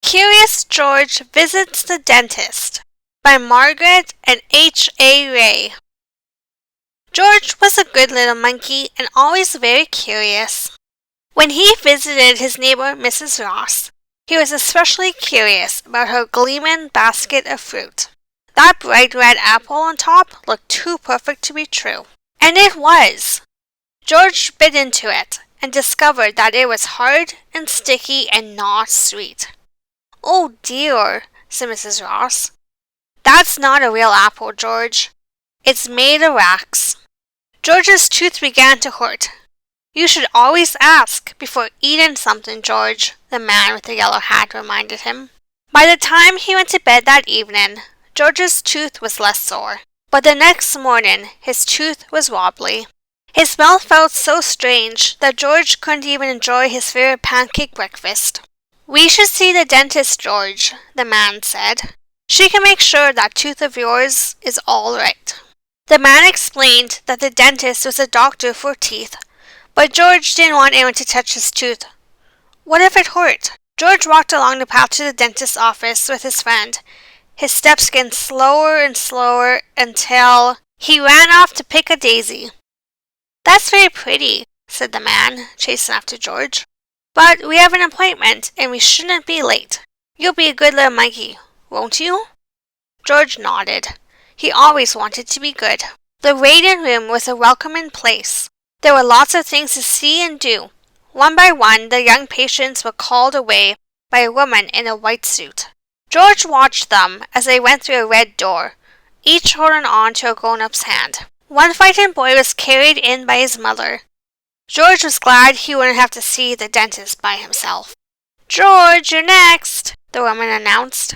Curious George Visits the Dentist by Margaret and H.A. Ray. George was a good little monkey and always very curious. When he visited his neighbor Mrs. Ross, he was especially curious about her gleaming basket of fruit. That bright red apple on top looked too perfect to be true. And it was. George bit into it and discovered that it was hard and sticky and not sweet. "Oh dear," said Mrs. Ross. "That's not a real apple, George. It's made of wax." George's tooth began to hurt. "You should always ask before eating something, George," the man with the yellow hat reminded him. By the time he went to bed that evening, George's tooth was less sore. But the next morning, his tooth was wobbly. His mouth felt so strange that George couldn't even enjoy his favorite pancake breakfast. "We should see the dentist, George," the man said. "She can make sure that tooth of yours is all right." The man explained that the dentist was a doctor for teeth, but George didn't want anyone to touch his tooth. What if it hurt? George walked along the path to the dentist's office with his friend, his steps getting slower and slower until he ran off to pick a daisy. "That's very pretty," said the man, chasing after George. "But we have an appointment, and we shouldn't be late. You'll be a good little monkey, won't you?" George nodded. He always wanted to be good. The waiting room was a welcoming place. There were lots of things to see and do. One by one, the young patients were called away by a woman in a white suit. George watched them as they went through a red door, each holding on to a grown-up's hand. One frightened boy was carried in by his mother. George was glad he wouldn't have to see the dentist by himself. "George, you're next," the woman announced.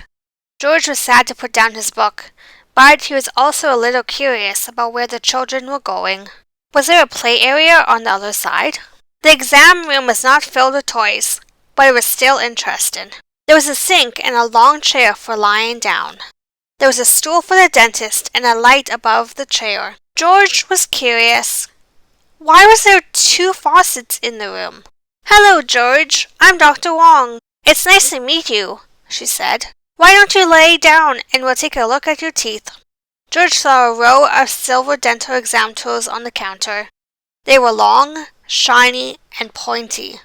George was sad to put down his book, but he was also a little curious about where the children were going. Was there a play area on the other side? The exam room was not filled with toys, but it was still interesting. There was a sink and a long chair for lying down. There was a stool for the dentist and a light above the chair. George was curious. Why was there 2 faucets in the room? "Hello, George. I'm Dr. Wong. It's nice to meet you," she said. "Why don't you lay down and we'll take a look at your teeth?" George saw a row of silver dental exam tools on the counter. They were long, shiny, and pointy.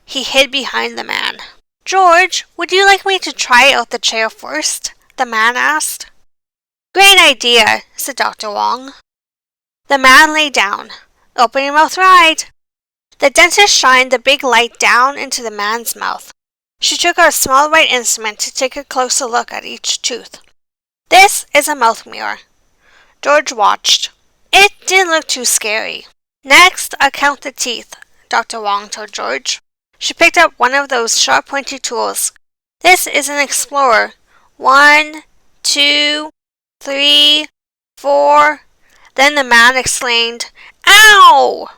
He hid behind the man. "George, would you like me to try out the chair first?" the man asked. "Great idea," said Dr. Wong. The man lay down. "Open your mouth wide." The dentist shined the big light down into the man's mouth. She took out a small white instrument to take a closer look at each tooth. "This is a mouth mirror." George watched. It didn't look too scary. "Next, I'll count the teeth," Dr. Wong told George. She picked up one of those sharp pointy tools. "This is an explorer. 1, 2, 3, 4. Then the man exclaimed, "Ow!"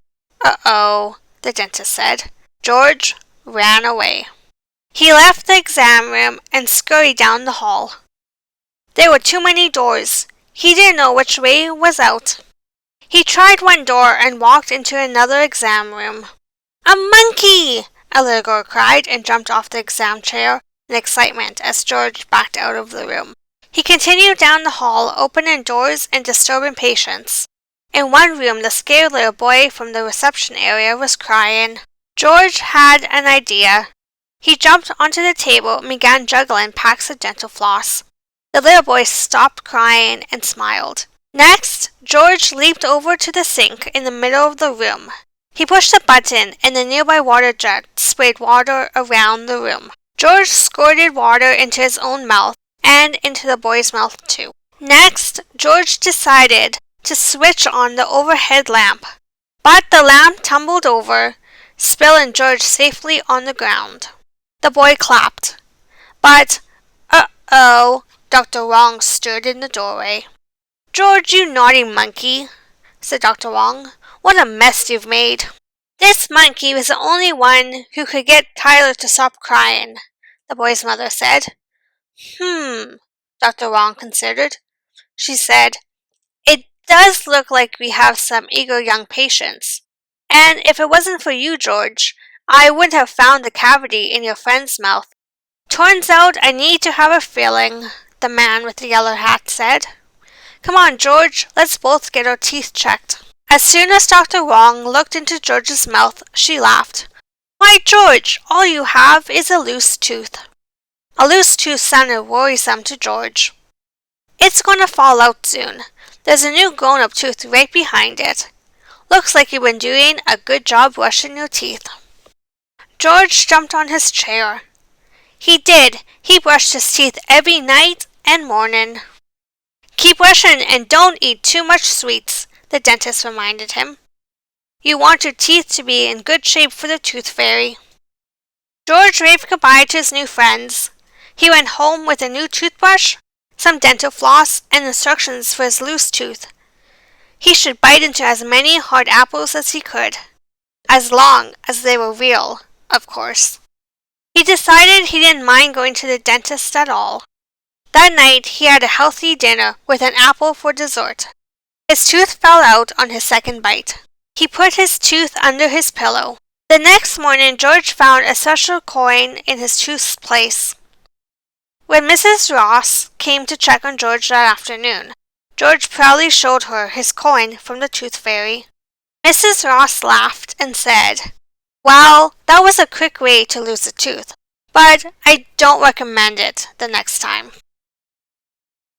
"Uh-oh," the dentist said. George ran away. He left the exam room and scurried down the hall. There were too many doors. He didn't know which way was out. He tried one door and walked into another exam room. "A monkey!" a little girl cried and jumped off the exam chair in excitement as George backed out of the room. He continued down the hall, opening doors and disturbing patients. In one room, the scared little boy from the reception area was crying. George had an idea. He jumped onto the table and began juggling packs of dental floss. The little boy stopped crying and smiled. Next, George leaped over to the sink in the middle of the room. He pushed a button and the nearby water jet sprayed water around the room. George squirted water into his own mouth and into the boy's mouth too. Next, George decided to switch on the overhead lamp, but the lamp tumbled over, spilling George safely on the ground. The boy clapped. But, uh-oh, Dr. Wong stood in the doorway. "George, you naughty monkey," said Dr. Wong. "What a mess you've made." "This monkey was the only one who could get Tyler to stop crying," the boy's mother said. Dr. Wong considered. She said, "It does look like we have some eager young patients. And if it wasn't for you, George, I wouldn't have found the cavity in your friend's mouth. Turns out I need to have a filling, the man with the yellow hat said. Come on, George, let's both get our teeth checked. As soon as Dr. Wong looked into George's mouth, she laughed. Why, George, all you have is a loose tooth. A loose tooth sounded worrisome to George. It's going to fall out soon. There's a new grown-up tooth right behind it. Looks like you've been doing a good job brushing your teeth. George jumped on his chair. He did. He brushed his teeth every night and morning. Keep brushing and don't eat too much sweets, the dentist reminded him. You want your teeth to be in good shape for the tooth fairy. George waved goodbye to his new friends. He went home with a new toothbrush, some dental floss, and instructions for his loose tooth. He should bite into as many hard apples as he could, as long as they were real, of course. He decided he didn't mind going to the dentist at all. That night he had a healthy dinner with an apple for dessert. His tooth fell out on his second bite. He put his tooth under his pillow. The next morning George found a special coin in his tooth's place. When Mrs. Ross came to check on George that afternoon, George proudly showed her his coin from the tooth fairy. Mrs. Ross laughed and said, Well, that was a quick way to lose a tooth, but I don't recommend it the next time.